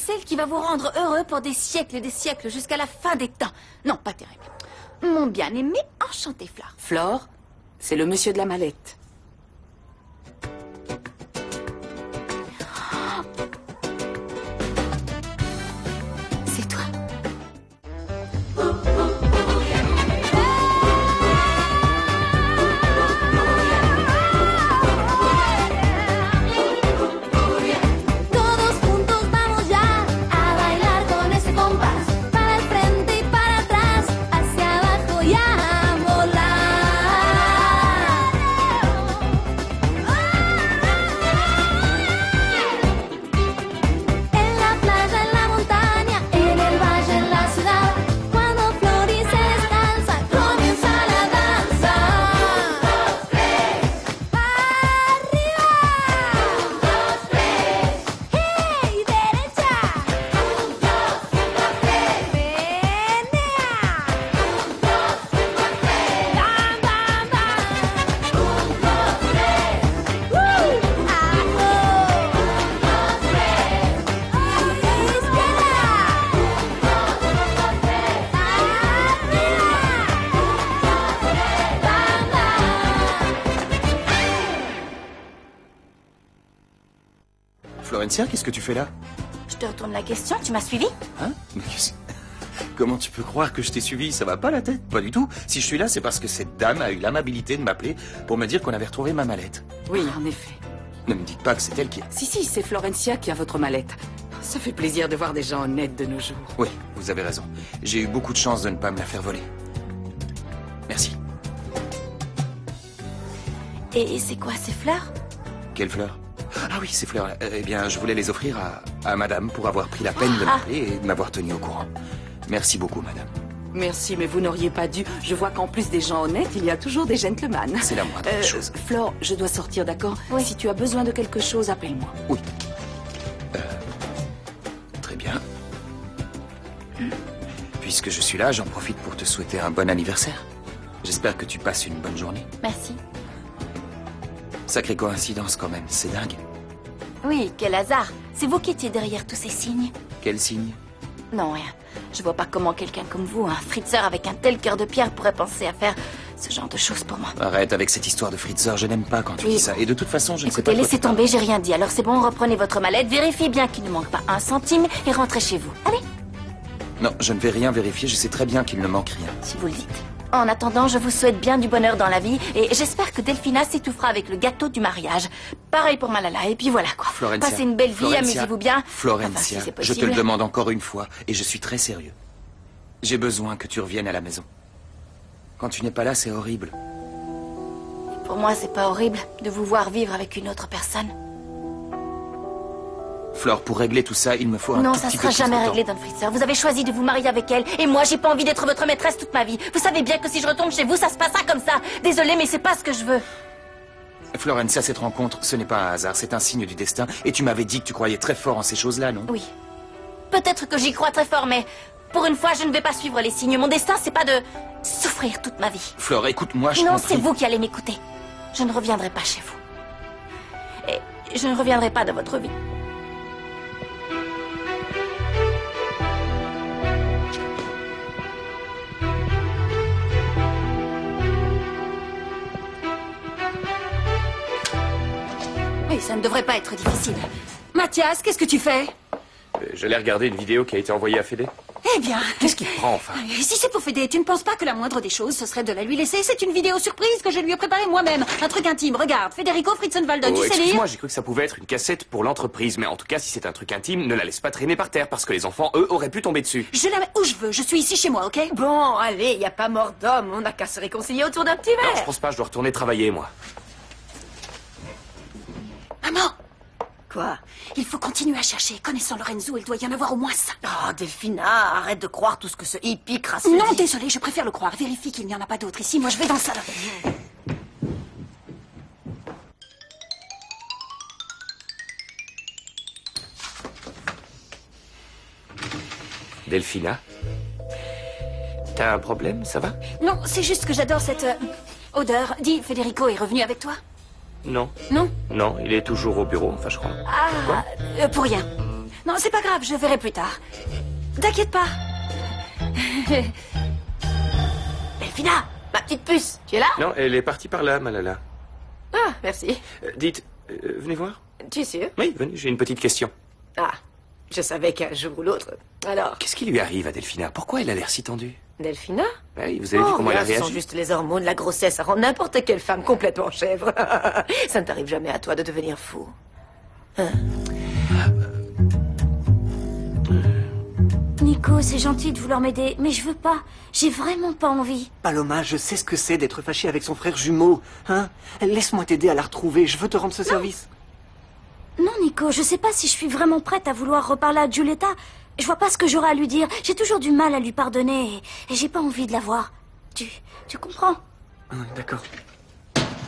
celle qui va vous rendre heureux pour des siècles jusqu'à la fin des temps. Non, pas terrible. Mon bien-aimé, enchanté, Flore. Flore, c'est le monsieur de la mallette. C'est toi. Florencia, qu'est-ce que tu fais là? Je te retourne la question, tu m'as suivi? Hein? Mais comment tu peux croire que je t'ai suivi? Ça va pas la tête? Pas du tout. Si je suis là, c'est parce que cette dame a eu l'amabilité de m'appeler pour me dire qu'on avait retrouvé ma mallette. Oui, en effet. Ne me dites pas que c'est elle qui... Si, c'est Florencia qui a votre mallette. Ça fait plaisir de voir des gens honnêtes de nos jours. Oui, vous avez raison. J'ai eu beaucoup de chance de ne pas me la faire voler. Merci. Et c'est quoi ces fleurs? Quelles fleurs? Ah oui, ces fleurs. Eh bien, je voulais les offrir à madame pour avoir pris la peine de m'appeler et de m'avoir tenu au courant. Merci beaucoup, madame. Merci, mais vous n'auriez pas dû. Je vois qu'en plus des gens honnêtes, il y a toujours des gentlemen. C'est la moindre chose. Flore, je dois sortir, d'accord? Oui. Si tu as besoin de quelque chose, appelle-moi. Oui. Très bien. Puisque je suis là, j'en profite pour te souhaiter un bon anniversaire. J'espère que tu passes une bonne journée. Merci. Sacrée coïncidence quand même, c'est dingue. Oui, quel hasard. C'est vous qui étiez derrière tous ces signes? Quel signe? Non, rien. Je vois pas comment quelqu'un comme vous, un fritzeur avec un tel cœur de pierre, pourrait penser à faire ce genre de choses pour moi. Arrête avec cette histoire de fritzeur, je n'aime pas quand tu dis ça. Et de toute façon, je ne sais pas... Écoutez, laissez tomber, j'ai rien dit. Alors c'est bon, reprenez votre mallette, vérifiez bien qu'il ne manque pas un centime et rentrez chez vous. Allez. Non, je ne vais rien vérifier, je sais très bien qu'il ne manque rien. Si vous le dites. En attendant, je vous souhaite bien du bonheur dans la vie et j'espère que Delphina s'étouffera avec le gâteau du mariage. Pareil pour Malala, et puis voilà quoi. Florencia, passez une belle vie, amusez-vous bien. Florencia, enfin, si c'est je possible. te le demande encore une fois et je suis très sérieux. J'ai besoin que tu reviennes à la maison. Quand tu n'es pas là, c'est horrible. Pour moi, c'est pas horrible de vous voir vivre avec une autre personne. Flore, pour régler tout ça, il me faut un Non, tout ça petit sera peu plus jamais de temps. réglé, Don Fritzer. Vous avez choisi de vous marier avec elle, et moi, j'ai pas envie d'être votre maîtresse toute ma vie. Vous savez bien que si je retombe chez vous, ça se passera comme ça. Désolée, mais c'est pas ce que je veux. Florencia, cette rencontre, ce n'est pas un hasard, c'est un signe du destin. Et tu m'avais dit que tu croyais très fort en ces choses-là, non? Oui. Peut-être que j'y crois très fort, mais pour une fois, je ne vais pas suivre les signes. Mon destin, c'est pas de souffrir toute ma vie. Flore, écoute-moi, je Non, t'en prie. c'est vous qui allez m'écouter. Je ne reviendrai pas chez vous. Et je ne reviendrai pas dans votre vie. Oui, ça ne devrait pas être difficile. Mathias, qu'est-ce que tu fais? J'allais regarder une vidéo qui a été envoyée à Fédé. Eh bien... Qu'est-ce qui te prend, enfin? Si c'est pour Fédé, tu ne penses pas que la moindre des choses, ce serait de la lui laisser? C'est une vidéo surprise que je lui ai préparée moi-même. Un truc intime, regarde. Federico Fritzenwalden, tu sais lire? Excuse-moi, j'ai cru que ça pouvait être une cassette pour l'entreprise. Mais en tout cas, si c'est un truc intime, ne la laisse pas traîner par terre, parce que les enfants, eux, auraient pu tomber dessus. Je la mets où je veux, je suis ici chez moi, ok? Bon, allez, y a pas mort d'homme. On n'a qu'à se réconcilier autour d'un petit Non, je verre. pense pas, je dois retourner travailler, moi. Maman! Quoi? Il faut continuer à chercher. Connaissant Lorenzo, il doit y en avoir au moins 5. Oh, Delphina, arrête de croire tout ce que ce hippie crasseux Non, dit. désolé, je préfère le croire. Vérifie qu'il n'y en a pas d'autres ici. Moi, je vais dans le salon. Delphina? T'as un problème, ça va? Non, c'est juste que j'adore cette odeur. Dis, Federico est revenu avec toi? Non. Non? Non, il est toujours au bureau, enfin, je crois. Ah, pour rien. Non, c'est pas grave, je verrai plus tard. T'inquiète pas. Delphina, ma petite puce, tu es là? Non, elle est partie par là, Malala. Ah, merci. Dites, venez voir. Tu es sûr? Oui, venez, j'ai une petite question. Ah, je savais qu'un jour ou l'autre. Alors, Qu'est-ce qui lui arrive à Delphina? Pourquoi elle a l'air si tendue? Delphina? Oui, vous avez vu comment elle a rien, ce sont réagi? juste les hormones, la grossesse, ça rend n'importe quelle femme complètement chèvre. Ça ne t'arrive jamais à toi de devenir fou. Nico, c'est gentil de vouloir m'aider, mais je veux pas. J'ai vraiment pas envie. Paloma, je sais ce que c'est d'être fâché avec son frère jumeau. Hein? Laisse-moi t'aider à la retrouver. Je veux te rendre ce service. Non, Nico, je sais pas si je suis vraiment prête à vouloir reparler à Giulietta. Je vois pas ce que j'aurai à lui dire. J'ai toujours du mal à lui pardonner et j'ai pas envie de la voir. Tu comprends? D'accord.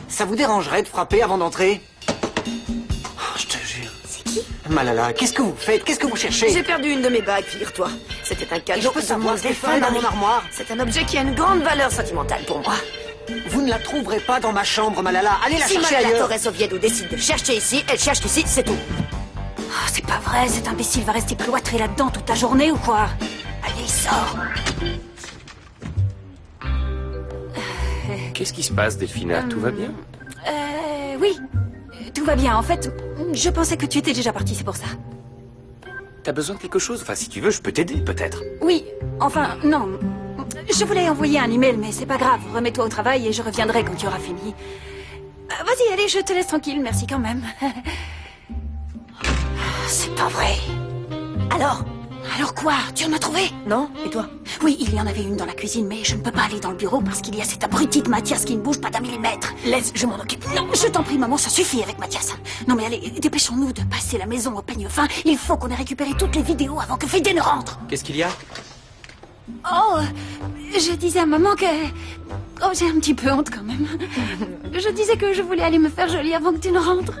Ça vous dérangerait de frapper avant d'entrer? Oh, je te jure. C'est qui? Malala, qu'est-ce que vous faites? Qu'est-ce que vous cherchez? J'ai perdu une de mes bagues, figure-toi. C'était un Et cadeau je peux de savoir mon ce qu'elle défunt fait dans mari. mon armoire? C'est un objet qui a une grande valeur sentimentale pour moi. Vous ne la trouverez pas dans ma chambre, Malala. Allez la Si chercher Malala ailleurs. Torres Oviedo décide de chercher ici, elle cherche ici, c'est tout. Oh, c'est pas vrai, cet imbécile va rester cloîtré là-dedans toute la journée ou quoi? Allez, sors. Qu'est-ce qui se passe, Delphina? Tout va bien? Oui. Tout va bien. En fait, je pensais que tu étais déjà parti, c'est pour ça. T'as besoin de quelque chose? Enfin, si tu veux, je peux t'aider, peut-être. Oui, enfin, non. Je voulais envoyer un email, mais c'est pas grave. Remets-toi au travail et je reviendrai quand tu auras fini. Vas-y, allez, je te laisse tranquille, merci quand même. C'est pas vrai. Alors? Alors quoi? Tu en as trouvé? Non? Et toi? Oui, il y en avait une dans la cuisine, mais je ne peux pas aller dans le bureau parce qu'il y a cette abrutie de Mathias qui ne bouge pas d'un millimètre. Laisse, je m'en occupe. Non, je t'en prie, maman, ça suffit avec Mathias. Non, mais allez, dépêchons-nous de passer la maison au peigne fin. Il faut qu'on ait récupéré toutes les vidéos avant que Fédé ne rentre. Qu'est-ce qu'il y a? Oh, je disais à maman que... Oh, j'ai un petit peu honte quand même. Je disais que je voulais aller me faire jolie avant que tu ne rentres.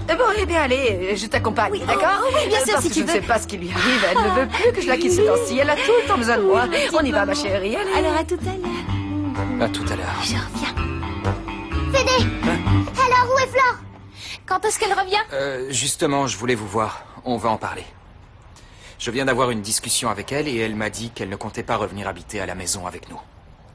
Bon, eh bien, allez, je t'accompagne, Oui, d'accord? oh, oui, bien sûr, Parce si que tu je ne veux. sais pas ce qui lui arrive. Elle ne veut plus que je la quitte ce temps-ci. Elle a tout le temps besoin de moi. On y va, ma chérie. Allez. Alors, à tout à l'heure. À tout à l'heure. Je reviens. Fédé! Alors, où est Flore? Quand est-ce qu'elle revient? Justement, je voulais vous voir. On va en parler. Je viens d'avoir une discussion avec elle et elle m'a dit qu'elle ne comptait pas revenir habiter à la maison avec nous.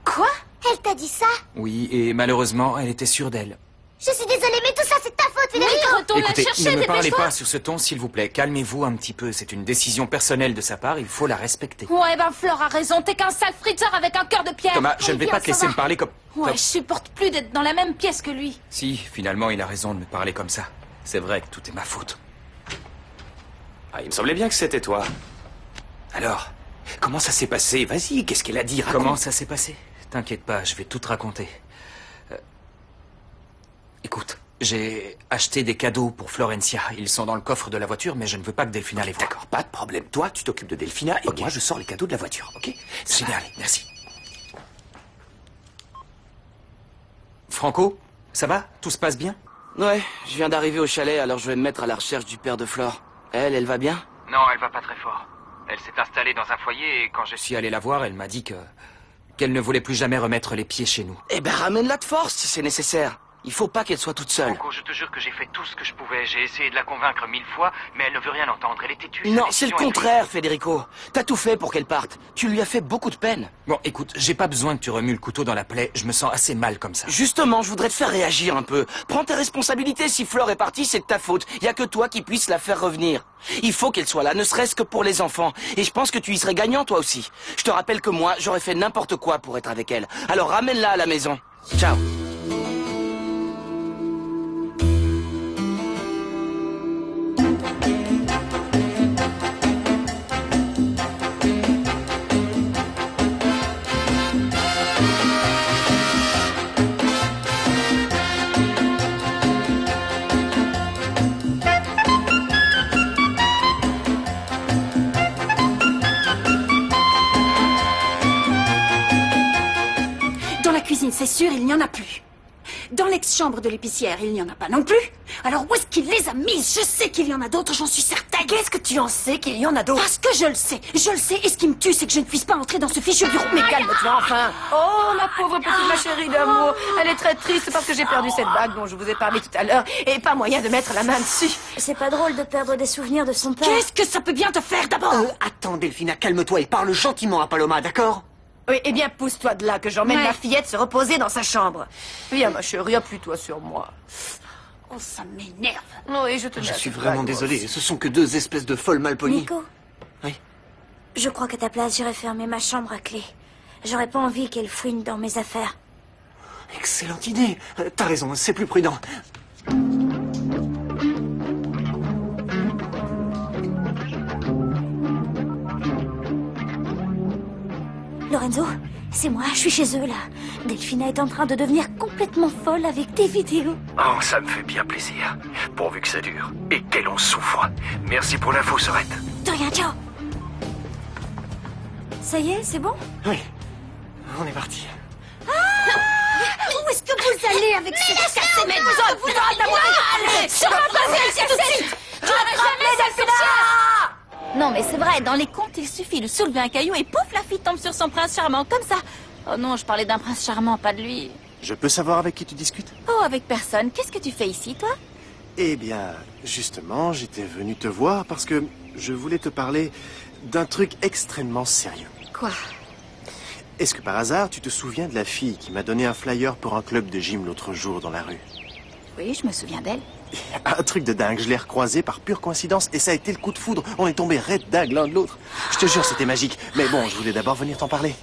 Quoi? Elle t'a dit ça? Oui, et malheureusement, elle était sûre d'elle. Je suis désolée, mais tout ça, c'est ta faute, Federico! Retourne Écoutez, la chercher, ne me parlez dépêche-toi. pas sur ce ton, s'il vous plaît. Calmez-vous un petit peu. C'est une décision personnelle de sa part. Il faut la respecter. Ouais, ben Flore a raison, t'es qu'un sale fritzeur avec un cœur de pierre. Thomas, je ne vais Viens, pas te ça laisser va. me parler comme... Ouais, comme- je supporte plus d'être dans la même pièce que lui. Si, finalement, il a raison de me parler comme ça. C'est vrai que tout est ma faute. Ah, il me semblait bien que c'était toi. Alors, Comment ça s'est passé? Vas-y, qu'est-ce qu'elle a dit? Raconte. comment ça s'est passé? T'inquiète pas, je vais tout te raconter. Écoute, j'ai acheté des cadeaux pour Florencia. Ils sont dans le coffre de la voiture, mais je ne veux pas que Delphina les voie. D'accord, pas de problème. Toi, tu t'occupes de Delphina et moi, je sors les cadeaux de la voiture, ok? C'est génial, merci. Franco, ça va? Tout se passe bien? Ouais, je viens d'arriver au chalet, alors je vais me mettre à la recherche du père de Flore. Elle va bien? Non, elle va pas très fort. Elle s'est installée dans un foyer et quand je suis allé la voir, elle m'a dit qu'elle ne voulait plus jamais remettre les pieds chez nous. Eh ben, ramène-la de force si c'est nécessaire. Il faut pas qu'elle soit toute seule. Franco, je te jure que j'ai fait tout ce que je pouvais. J'ai essayé de la convaincre 1000 fois, mais elle ne veut rien entendre. Elle est têtue. Non, c'est le contraire, Federico. T'as tout fait pour qu'elle parte. Tu lui as fait beaucoup de peine. Bon, écoute, j'ai pas besoin que tu remues le couteau dans la plaie. Je me sens assez mal comme ça. Justement, je voudrais te faire réagir un peu. Prends tes responsabilités. Si Flore est partie, c'est de ta faute. Y a que toi qui puisses la faire revenir. Il faut qu'elle soit là, ne serait-ce que pour les enfants. Et je pense que tu y serais gagnant, toi aussi. Je te rappelle que moi, j'aurais fait n'importe quoi pour être avec elle. Alors ramène-la à la maison. Ciao. Dans la cuisine, c'est sûr, il n'y en a plus. Dans l'ex-chambre de l'épicière, il n'y en a pas non plus. Alors où est-ce qu'il les a mises? Je sais qu'il y en a d'autres, j'en suis certaine. Qu'est-ce que tu en sais qu'il y en a d'autres? Parce que je le sais. Je le sais. Et ce qui me tue, c'est que je ne puisse pas entrer dans ce fichu bureau. Mais calme-toi enfin. Oh, ma pauvre petite ma chérie d'amour. Elle est très triste parce que j'ai perdu cette bague dont je vous ai parlé tout à l'heure et pas moyen de mettre la main dessus. C'est pas drôle de perdre des souvenirs de son père. Qu'est-ce que ça peut bien te faire d'abord? Attends, Delphina, calme-toi et parle gentiment à Paloma, d'accord? Oui, eh bien, pousse-toi de là, que j'emmène Ouais. ma fillette se reposer dans sa chambre. Viens, ma chérie, appuie-toi sur moi. Oh, ça m'énerve. Oui, je te Je laisse suis cette vraiment bague, désolé, moi aussi. ce sont que deux espèces de folles malpolies. Nico, Oui. je crois qu'à ta place, j'irai fermer ma chambre à clé. J'aurais pas envie qu'elle fouine dans mes affaires. Excellente idée. T'as raison, c'est plus prudent. Lorenzo, c'est moi, je suis chez eux, là. Delphina est en train de devenir complètement folle avec tes vidéos. Oh, ça me fait bien plaisir. Pourvu que ça dure. Et qu'elle en souffre. Merci pour l'info, Sorette. De rien, ciao. Ça y est, c'est bon? Oui, on est parti. Où est-ce que vous allez avec cette cassette? Mais vous aurez de moi. Allez, sur ma place, tout de suite. Non, mais c'est vrai, dans les contes, il suffit de soulever un caillou et pouf, la fille tombe sur son prince charmant, comme ça. Oh non, je parlais d'un prince charmant, pas de lui. Je peux savoir avec qui tu discutes? Oh, avec personne. Qu'est-ce que tu fais ici, toi? Eh bien, justement, j'étais venu te voir parce que je voulais te parler d'un truc extrêmement sérieux. Quoi? Est-ce que par hasard, tu te souviens de la fille qui m'a donné un flyer pour un club de gym l'autre jour dans la rue? Oui, je me souviens d'elle. Un truc de dingue, je l'ai recroisée par pure coïncidence et ça a été le coup de foudre. On est tombés raide dingue l'un de l'autre. Je te jure, c'était magique. Mais bon, je voulais d'abord venir t'en parler.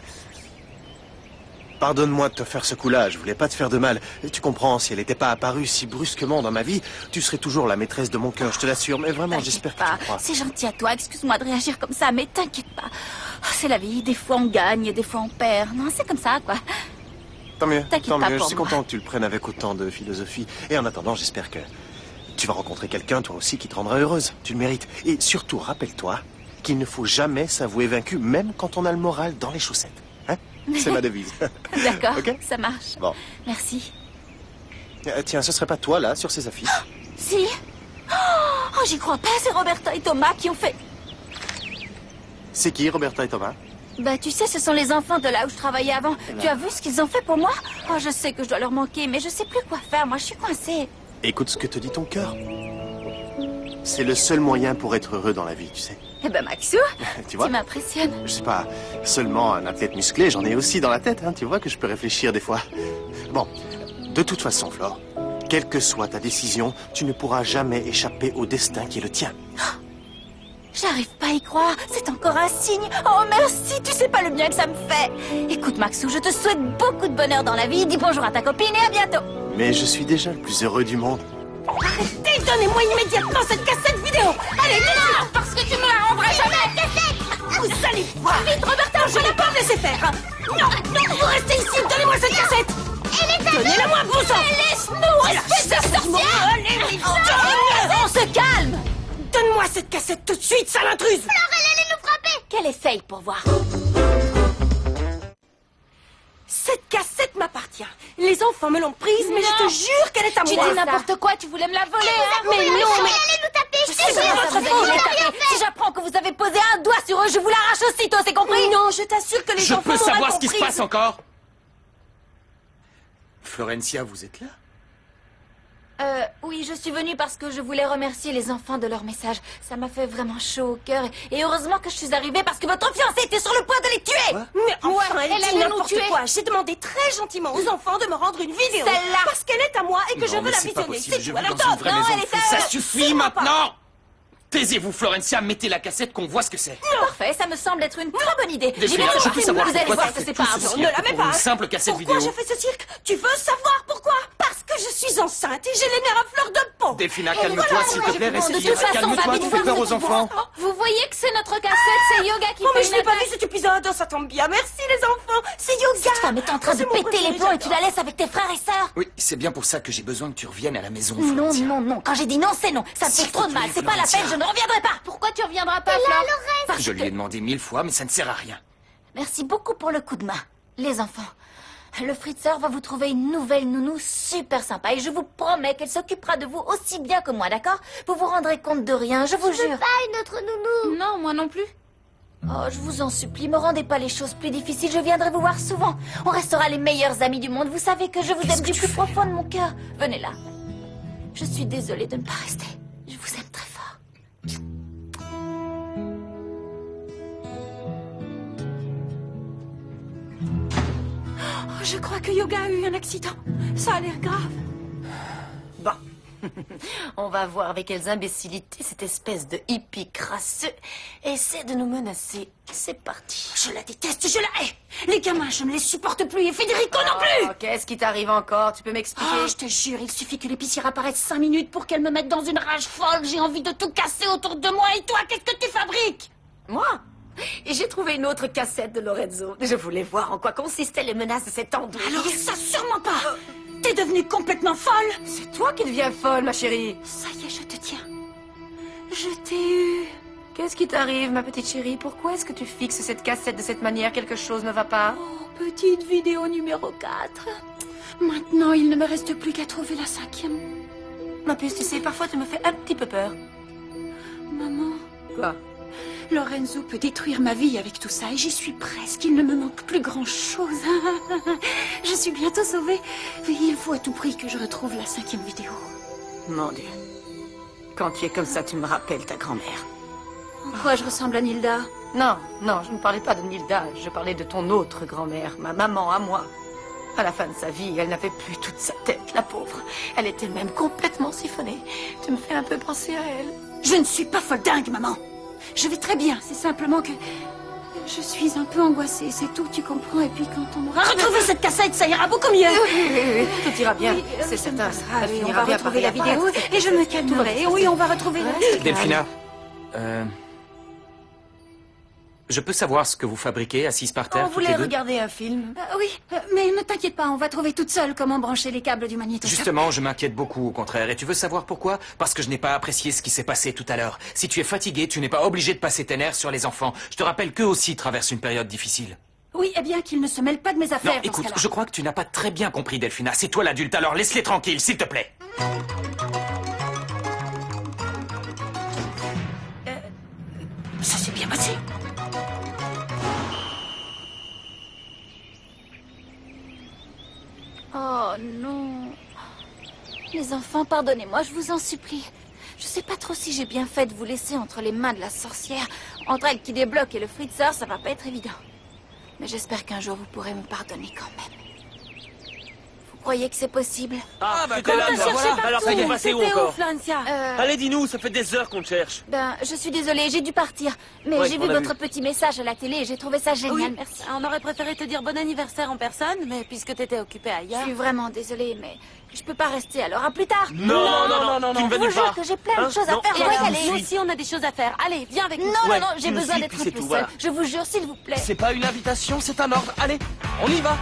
Pardonne-moi de te faire ce coup-là, je voulais pas te faire de mal. Et tu comprends, si elle n'était pas apparue si brusquement dans ma vie, tu serais toujours la maîtresse de mon cœur, je te l'assure. Mais vraiment, j'espère que tu me crois. C'est gentil à toi, excuse-moi de réagir comme ça, mais t'inquiète pas. Oh, c'est la vie, des fois on gagne et des fois on perd. Non, c'est comme ça, quoi. Tant mieux, T'inquiète tant pas mieux. Je pour suis moi. content que tu le prennes avec autant de philosophie. Et en attendant, j'espère que tu vas rencontrer quelqu'un, toi aussi, qui te rendra heureuse. Tu le mérites. Et surtout, rappelle-toi qu'il ne faut jamais s'avouer vaincu, même quand on a le moral dans les chaussettes. Hein? C'est ma devise. D'accord, Ok. ça marche. Bon. Merci. Tiens, ce serait pas toi, là, sur ces affiches? Si. Oh, j'y crois pas, c'est Roberta et Thomas qui ont fait... C'est qui, Roberta et Thomas? Bah, tu sais, ce sont les enfants de là où je travaillais avant. Tu as vu ce qu'ils ont fait pour moi? Oh, je sais que je dois leur manquer, mais je sais plus quoi faire. Moi, je suis coincée. Écoute ce que te dit ton cœur. C'est le seul moyen pour être heureux dans la vie, tu sais. Eh ben, Maxou, Tu vois? tu m'impressionnes. Je suis pas seulement un athlète musclé, j'en ai aussi dans la tête, hein. Tu vois que je peux réfléchir des fois. Bon, de toute façon, Flore, quelle que soit ta décision, tu ne pourras jamais échapper au destin qui est le tien. J'arrive pas à y croire. C'est encore un signe. Oh, merci. Tu sais pas le bien que ça me fait. Écoute, Maxou, je te souhaite beaucoup de bonheur dans la vie. Dis bonjour à ta copine et à bientôt. Mais je suis déjà le plus heureux du monde. Arrêtez, donnez-moi immédiatement cette cassette vidéo. Allez, non, parce que tu me la rendras jamais. Vous allez voir. Vite, Roberta, je n'ai pas laissé faire. Non, vous restez ici. Donnez-moi cette cassette. Donnez-la-moi, bon sang. Laisse-nous, espèce de sorcière. On se calme. Donne-moi cette cassette tout de suite, sale intruse. Alors elle allait nous frapper. Qu'elle essaye pour voir. Cette cassette m'appartient. Les enfants me l'ont prise, mais je te jure qu'elle est à moi. Tu dis n'importe quoi, tu voulais me la voler, hein? Mais non, mais... Elle allait nous taper, je Je te sais jure. bien, ça vous allez les taper. Si j'apprends que vous avez posé un doigt sur eux, je vous l'arrache aussitôt, c'est compris? Non, je t'assure que les Je enfants peux m'ont mal savoir ce qui se comprise. passe encore? Florencia, vous êtes là? Oui, je suis venue parce que je voulais remercier les enfants de leur message. Ça m'a fait vraiment chaud au cœur. Et heureusement que je suis arrivée parce que votre fiancée était sur le point de les tuer. Mais enfin, elle elle dit allait nous n'importe tuer. quoi. J'ai demandé très gentiment aux enfants de me rendre une vidéo. Celle-là. Parce qu'elle est à moi et que je Non, veux mais la c'est pas visionner. possible, C'est je tout. vis Alors dans une donne. vraie non, maison elle de était- fous. Ça suffit sûrement pas. maintenant! Taisez-vous, Florencia, mettez la cassette qu'on voit ce que c'est. Parfait, ça me semble être une très bonne idée. J'y vais Delphina, tout je de veux suite. savoir Vous allez pourquoi voir tu que fais c'est tout pas ce un cirque Ne la mets pour pas. une simple cassette Pourquoi vidéo. je fais ce cirque? Tu veux savoir pourquoi? Parce que je suis enceinte et j'ai les nerfs à fleur de peau. Delphina, Et calme-toi, voilà, s'il moi, te plaît, Bon, de reste toute libre. façon, Calme-toi, va tu vite fais voir peur ce aux qu'ils enfants. Vous voyez que c'est notre cassette, c'est Yoga qui Oh, mais fait je une n'ai pas attaque. vu cet épisode. Oh, ça tombe bien. Merci les enfants. C'est Yoga. Cette femme est en train Oh, de c'est mon péter préféré, les plombs et tu la j'adore. laisses avec tes frères et sœurs. Oui, c'est bien pour ça que j'ai besoin que tu reviennes à la maison, Non, Florencia. non, non. Quand j'ai dit non, c'est non. Ça me S'il fait te trop de mal. plaît, C'est pas la Florencia. peine, je ne reviendrai pas. Pourquoi tu reviendras pas, Flore? Parce Je lui que- ai demandé 1000 fois, mais ça ne sert à rien. Merci beaucoup pour le coup de main. Les enfants. Le Fritzer va vous trouver une nouvelle nounou super sympa et je vous promets qu'elle s'occupera de vous aussi bien que moi, d'accord? Vous vous rendrez compte de rien, je vous jure. Je veux pas une autre nounou. Non, moi non plus. Oh, je vous en supplie, me rendez pas les choses plus difficiles, je viendrai vous voir souvent. On restera les meilleurs amis du monde, vous savez que je vous aime du plus profond de mon cœur. Venez là. Je suis désolée de ne pas rester. Je vous aime très fort. Oh, je crois que Yoga a eu un accident. Ça a l'air grave. Bon. On va voir avec quelles imbécilités cette espèce de hippie crasseux essaie de nous menacer. C'est parti. Je la déteste, je la hais. Les gamins, je ne les supporte plus et Federico non plus. Qu'est-ce qui t'arrive encore? Tu peux m'expliquer? Oh, je te jure, il suffit que l'épicière apparaisse 5 minutes pour qu'elle me mette dans une rage folle. J'ai envie de tout casser autour de moi. Et toi, qu'est-ce que tu fabriques? Moi? Et j'ai trouvé une autre cassette de Lorenzo. Je voulais voir en quoi consistaient les menaces de cet andouille. Alors ça, sûrement pas. T'es devenue complètement folle. C'est toi qui deviens folle, ma chérie. Ça y est, je te tiens. Je t'ai eu. Qu'est-ce qui t'arrive, ma petite chérie? Pourquoi est-ce que tu fixes cette cassette de cette manière? Quelque chose ne va pas? Oh, petite vidéo numéro 4. Maintenant, il ne me reste plus qu'à trouver la 5e. Ma puce, tu sais, parfois tu me fais un petit peu peur. Maman. Quoi? Lorenzo peut détruire ma vie avec tout ça et j'y suis presque. Il ne me manque plus grand-chose. Je suis bientôt sauvée. Mais il faut à tout prix que je retrouve la 5e vidéo. Mon Dieu. Quand tu es comme ça, tu me rappelles ta grand-mère. En quoi je ressemble à Nilda? Non, non, je ne parlais pas de Nilda. Je parlais de ton autre grand-mère, ma maman à moi. À la fin de sa vie, elle n'avait plus toute sa tête, la pauvre. Elle était même complètement siphonnée. Tu me fais un peu penser à elle. Je ne suis pas folle dingue, maman. Je vais très bien, c'est simplement que je suis un peu angoissée, c'est tout, tu comprends. Et puis quand on aura retrouvé cette cassette, ça ira beaucoup mieux. Oui, tout ira bien, c'est certain. On va retrouver la vidéo et je me calmerai. Oui, on va retrouver la... Delphina, je peux savoir ce que vous fabriquez assise par terre On toutes voulait les deux? regarder un film. Oui, mais ne t'inquiète pas, on va trouver toute seule comment brancher les câbles du magnétoscope. Justement, je m'inquiète beaucoup, au contraire. Et tu veux savoir pourquoi? Parce que je n'ai pas apprécié ce qui s'est passé tout à l'heure. Si tu es fatigué, tu n'es pas obligé de passer tes nerfs sur les enfants. Je te rappelle qu'eux aussi traversent une période difficile. Oui, eh bien qu'ils ne se mêlent pas de mes affaires. Non, écoute, je crois que tu n'as pas très bien compris, Delphina. C'est toi l'adulte, alors laisse-les tranquilles, s'il te plaît. Ça s'est bien passé. Oh non. Les enfants, pardonnez-moi, je vous en supplie. Je sais pas trop si j'ai bien fait de vous laisser entre les mains de la sorcière. Entre elle qui débloque et le Fritzer, ça va pas être évident. Mais j'espère qu'un jour vous pourrez me pardonner quand même. Vous croyez que c'est possible? Ah, bah Comment t'as cherché partout? Alors, ça y est passé où encore? Florencia? Allez, dis-nous, ça fait des heures qu'on te cherche. Ben, je suis désolée, j'ai dû partir. Mais Ouais, j'ai on vu a votre petit message à la télé et j'ai trouvé ça génial, merci. On aurait préféré te dire bon anniversaire en personne, mais puisque t'étais occupée Je ailleurs... suis vraiment désolée, mais je peux pas rester, alors à plus tard. Non, tu ne Je vas vous jure que j'ai plein de choses à faire. Et On va y alors, aller. nous aussi, on a des choses à faire. Allez, viens avec nous. Non, j'ai tu nous besoin suis, d'être puis un c'est peu tout, seule. voilà. Je vous jure, s'il vous plaît. C'est pas une invitation, c'est un ordre. Allez, on y va.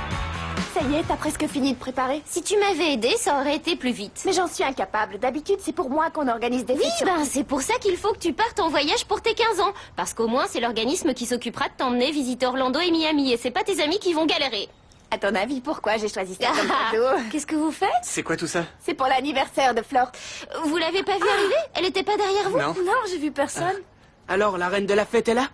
Ça y est, t'as presque fini de préparer. Si tu m'avais aidé, ça aurait été plus vite. Mais j'en suis incapable. D'habitude, c'est pour moi qu'on organise des fêtes. Oui, ben c'est pour ça qu'il faut que tu partes en voyage pour tes 15 ans. Parce qu'au moins, c'est l'organisme qui s'occupera de t'emmener visiter Orlando et Miami. Et c'est pas tes amis qui vont galérer. À ton avis, pourquoi j'ai choisi ça comme cadeau? Qu'est-ce que vous faites? C'est quoi tout ça? C'est pour l'anniversaire de Flore. Vous l'avez pas vue arriver? Elle était pas derrière vous? Non. Non, j'ai vu personne. Alors, la reine de la fête est là?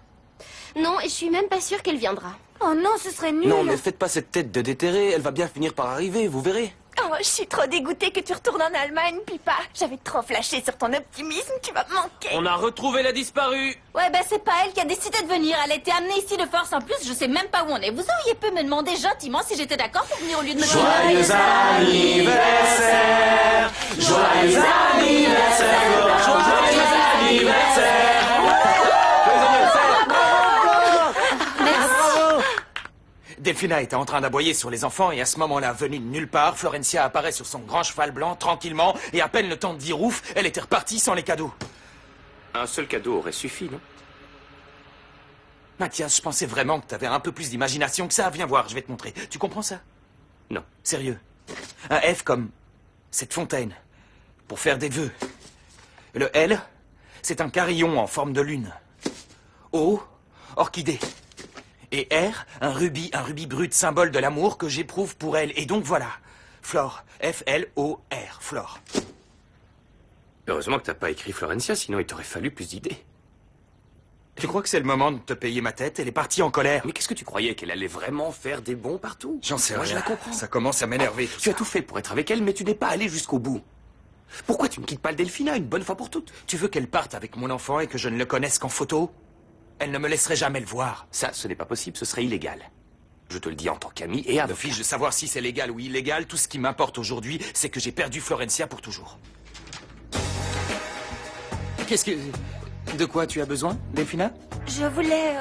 Non, et je suis même pas sûre qu'elle viendra. Oh non, ce serait nul. Non, mais faites pas cette tête de déterré, elle va bien finir par arriver, vous verrez. Oh, je suis trop dégoûtée que tu retournes en Allemagne, Pipa. J'avais trop flashé sur ton optimisme, tu vas me manquer. On a retrouvé la disparue. Ouais, ben c'est pas elle qui a décidé de venir. Elle a été amenée ici de force. En plus, je sais même pas où on est. Vous auriez pu me demander gentiment si j'étais d'accord pour venir au lieu de me dire... Joyeux anniversaire, joyeux anniversaire, joyeux anniversaire. Delphina était en train d'aboyer sur les enfants et à ce moment-là, venue de nulle part, Florencia apparaît sur son grand cheval blanc, tranquillement, et à peine le temps de dire ouf, elle était repartie sans les cadeaux. Un seul cadeau aurait suffi, non? Mathias, je pensais vraiment que t'avais un peu plus d'imagination que ça. Viens voir, je vais te montrer. Tu comprends ça? Non. Sérieux. Un F comme cette fontaine, pour faire des vœux. Le L, c'est un carillon en forme de lune. O, orchidée. Et R, un rubis brut, symbole de l'amour que j'éprouve pour elle. Et donc voilà, Flore, F-L-O-R, Flore. Heureusement que t'as pas écrit Florencia, sinon il t'aurait fallu plus d'idées. Tu crois que c'est le moment de te payer ma tête? Elle est partie en colère. Mais qu'est-ce que tu croyais, qu'elle allait vraiment faire des bons partout? J'en sais Moi, rien. je la comprends. Ça commence à m'énerver. Tu as tout fait pour être avec elle, mais tu n'es pas allé jusqu'au bout. Pourquoi tu ne quittes pas le Delphina une bonne fois pour toutes? Tu veux qu'elle parte avec mon enfant et que je ne le connaisse qu'en photo? Elle ne me laisserait jamais le voir. Ça, ce n'est pas possible, ce serait illégal. Je te le dis en tant qu'ami et avocat. Me fiche de savoir si c'est légal ou illégal. Tout ce qui m'importe aujourd'hui, c'est que j'ai perdu Florencia pour toujours. Qu'est-ce que... De quoi tu as besoin, Delphina? Je voulais...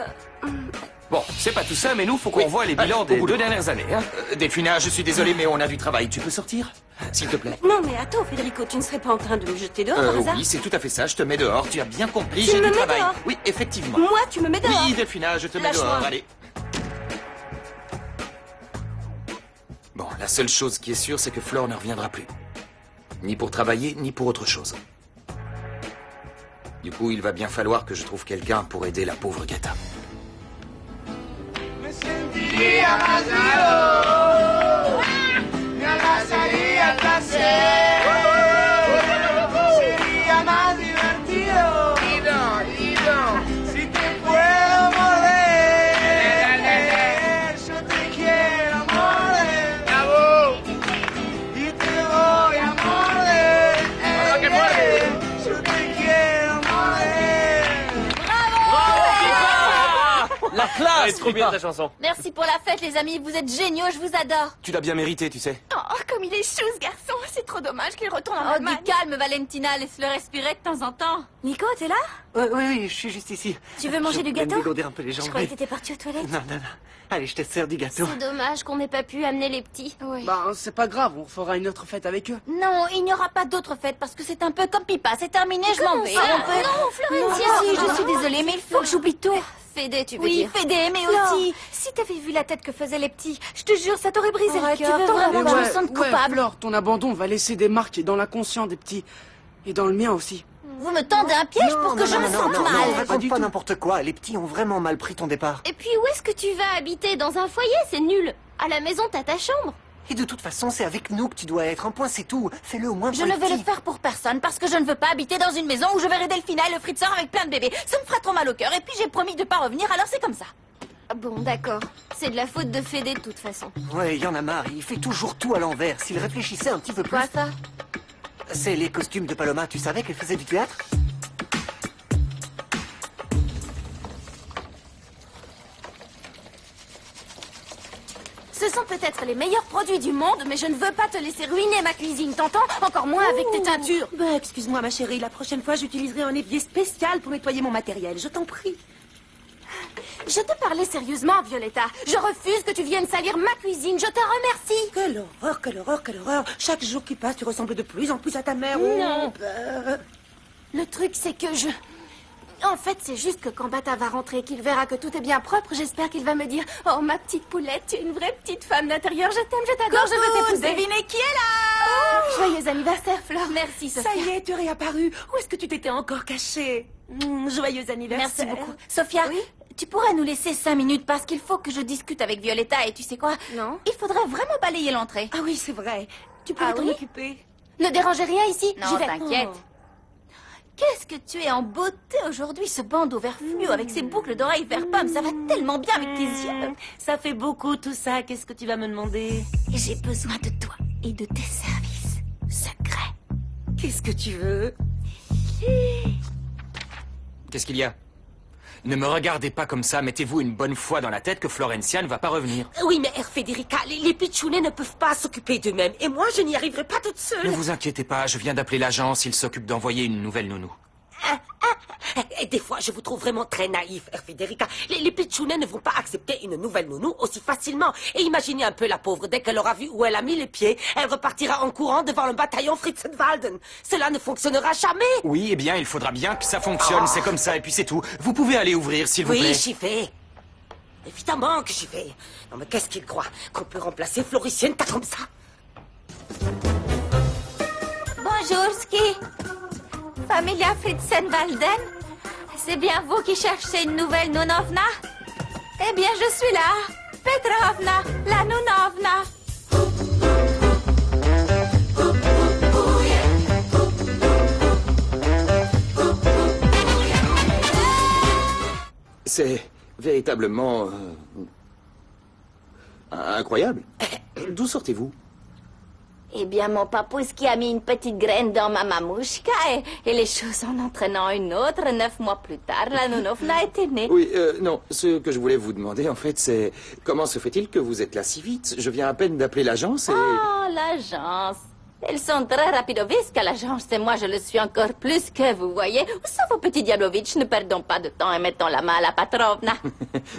Bon, c'est pas tout ça, mais nous, faut qu'on voit les bilans des 2 dernières années. Hein. Delphina, je suis désolé, mais on a du travail. Tu peux sortir, s'il te plaît? Non, mais attends, Federico, tu ne serais pas en train de me jeter dehors par hasard? Oui, c'est tout à fait ça. Je te mets dehors. Tu as bien compris, Tu j'ai me du mets travail. dehors? Oui, effectivement. Moi, tu me mets dehors? Oui, Delphina, je te mets Lâche-moi. dehors. Allez. Bon, la seule chose qui est sûre, c'est que Flore ne reviendra plus. Ni pour travailler, ni pour autre chose. Du coup, il va bien falloir que je trouve quelqu'un pour aider la pauvre Gata. La classe, trop bien ta chanson. Merci pour la fête, les amis. Vous êtes géniaux, je vous adore. Tu l'as bien mérité, tu sais. Oh, comme il est chou, ce garçon. C'est trop dommage qu'il retourne en Oh, Allemagne. du calme, Valentina. Laisse-le respirer de temps en temps. Nico, t'es là? Oui, je suis juste ici. Tu veux manger Je du vais me gâteau? dégourdir un peu les jambes. Je croyais que t'étais parti aux toilettes. Non. Allez, je te sers du gâteau. C'est dommage qu'on n'ait pas pu amener les petits. Oui. Bah, c'est pas grave, on fera une autre fête avec eux. Non, il n'y aura pas d'autre fête parce que c'est un peu comme Pipa. C'est terminé, je m'en vais. ça? On peut- Non, Florencia. Si, je suis désolée, mais il faut que j'oublie tout. Fédé, tu veux Oui, dire? Fédé, mais Flore, aussi... si t'avais vu la tête que faisaient les petits, je te jure, ça t'aurait brisé Arrête, le cœur. tu veux T'aurais vraiment que je me ouais, sente coupable. Flore, ton abandon va laisser des marques dans l'inconscient des petits. Et dans le mien aussi. Vous me tendez un piège pour que je me sente non, mal. raconte pas n'importe quoi. Les petits ont vraiment mal pris ton départ. Et puis où est-ce que tu vas habiter? Dans un foyer? C'est nul. À la maison, t'as ta chambre. Et de toute façon, c'est avec nous que tu dois être. Un point, c'est tout. Fais-le au moins pour Je les ne vais le petits. faire pour personne parce que je ne veux pas habiter dans une maison où je verrai Delphina et le Fritzer avec plein de bébés. Ça me fera trop mal au cœur et puis j'ai promis de pas revenir, alors c'est comme ça. Bon, d'accord. C'est de la faute de Fédé de toute façon. Ouais, il y en a marre. Il fait toujours tout à l'envers. S'il réfléchissait un petit peu plus... Quoi ça? C'est les costumes de Paloma. Tu savais qu'elle faisait du théâtre? Ce sont peut-être les meilleurs produits du monde, mais je ne veux pas te laisser ruiner ma cuisine, t'entends? Encore moins avec tes teintures. Ben, excuse-moi, ma chérie. La prochaine fois, j'utiliserai un évier spécial pour nettoyer mon matériel. Je t'en prie. Je te parlais sérieusement, Violetta. Je refuse que tu viennes salir ma cuisine. Je te remercie. Quelle horreur, quelle horreur, quelle horreur. Chaque jour qui passe, tu ressembles de plus en plus à ta mère. Non. Oh, Le truc, c'est que je... En fait, c'est juste que quand Bata va rentrer et qu'il verra que tout est bien propre, j'espère qu'il va me dire « Oh, ma petite poulette, tu es une vraie petite femme d'intérieur. Je t'aime, je t'adore, je veux t'épouser. » Devinez qui est là? Joyeux anniversaire, Flore. Merci, Sophia. Ça y est, tu es réapparue. Où est-ce que tu t'étais encore cachée? Joyeux anniversaire. Merci beaucoup. Sophia, tu pourrais nous laisser 5 minutes parce qu'il faut que je discute avec Violetta et tu sais quoi? Non. Il faudrait vraiment balayer l'entrée. Ah oui, c'est vrai. Tu pourrais Ah t'en oui? occuper. Ne dérangez rien ici. Non, J'y vais. t'inquiète. Qu'est-ce que tu es en beauté aujourd'hui, ce bandeau vert fluo avec ses boucles d'oreilles vert pomme. Ça va tellement bien avec tes yeux. Ça fait beaucoup tout ça. Qu'est-ce que tu vas me demander? J'ai besoin de toi et de tes services secrets. Qu'est-ce que tu veux? Qu'est-ce qu'il y a? Ne me regardez pas comme ça. Mettez-vous une bonne fois dans la tête que Florencia ne va pas revenir. Oui, mais Federica, les pitchounets ne peuvent pas s'occuper d'eux-mêmes. Et moi, je n'y arriverai pas toute seule. Ne vous inquiétez pas, je viens d'appeler l'agence. Ils s'occupent d'envoyer une nouvelle nounou. Et des fois, je vous trouve vraiment très naïf, Federica. Les pitchounets ne vont pas accepter une nouvelle nounou aussi facilement. Et imaginez un peu la pauvre, dès qu'elle aura vu où elle a mis les pieds, elle repartira en courant devant le bataillon Fritzenwalden. Cela ne fonctionnera jamais. Oui, eh bien, il faudra bien que ça fonctionne. C'est comme ça, et puis c'est tout. Vous pouvez aller ouvrir, s'il vous plaît. Oui, j'y vais. Évidemment que j'y vais. Non, mais qu'est-ce qu'il croit? Qu'on peut remplacer Floricienta comme ça? Bonjour, Ski. Familia Fritzenwalden. C'est bien vous qui cherchez une nouvelle nounovna? Eh bien, je suis là. Petrovna, la nounovna. C'est véritablement... incroyable. D'où sortez-vous? Eh bien, mon papousse qui a mis une petite graine dans ma mamouchka et les choses en entraînant une autre, 9 mois plus tard, la nounovna était née. Oui, non, ce que je voulais vous demander, en fait, c'est... Comment se fait-il que vous êtes là si vite? Je viens à peine d'appeler l'agence et... Oh, l'agence. Elles sont très rapidovisques à l'agence et moi je le suis encore plus que vous voyez. Où sont vos petits Diablovitch? Ne perdons pas de temps et mettons la main à la patrovna.